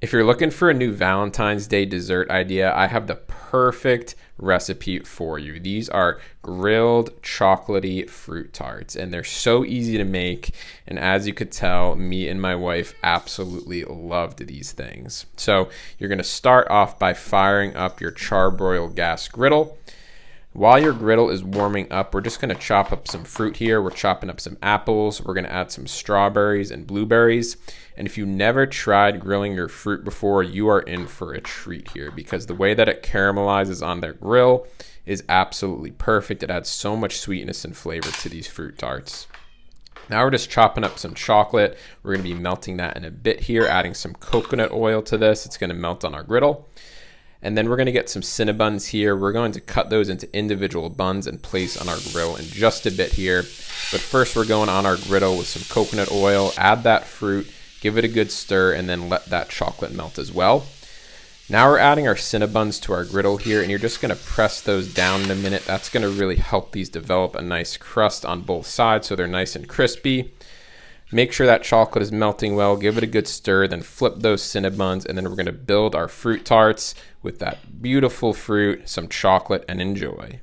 If you're looking for a new Valentine's Day dessert idea, I have the perfect recipe for you. These are grilled chocolatey fruit tarts, and they're so easy to make. And as you could tell, me and my wife absolutely loved these things. So you're gonna start off by firing up your Charbroil gas griddle. While your griddle is warming up, we're just gonna chop up some fruit here. We're chopping up some apples. We're gonna add some strawberries and blueberries. And if you never tried grilling your fruit before, you are in for a treat here, because the way that it caramelizes on their grill is absolutely perfect. It adds so much sweetness and flavor to these fruit tarts. Now we're just chopping up some chocolate. We're gonna be melting that in a bit here, adding some coconut oil to this. It's gonna melt on our griddle. And then we're gonna get some Cinnabuns here. We're going to cut those into individual buns and place on our grill in just a bit here. But first we're going on our griddle with some coconut oil, add that fruit, give it a good stir, and then let that chocolate melt as well. Now we're adding our Cinnabuns to our griddle here, and you're just gonna press those down in a minute. That's gonna really help these develop a nice crust on both sides so they're nice and crispy. Make sure that chocolate is melting well, give it a good stir, then flip those Cinnabuns, and then we're gonna build our fruit tarts with that beautiful fruit, some chocolate, and enjoy.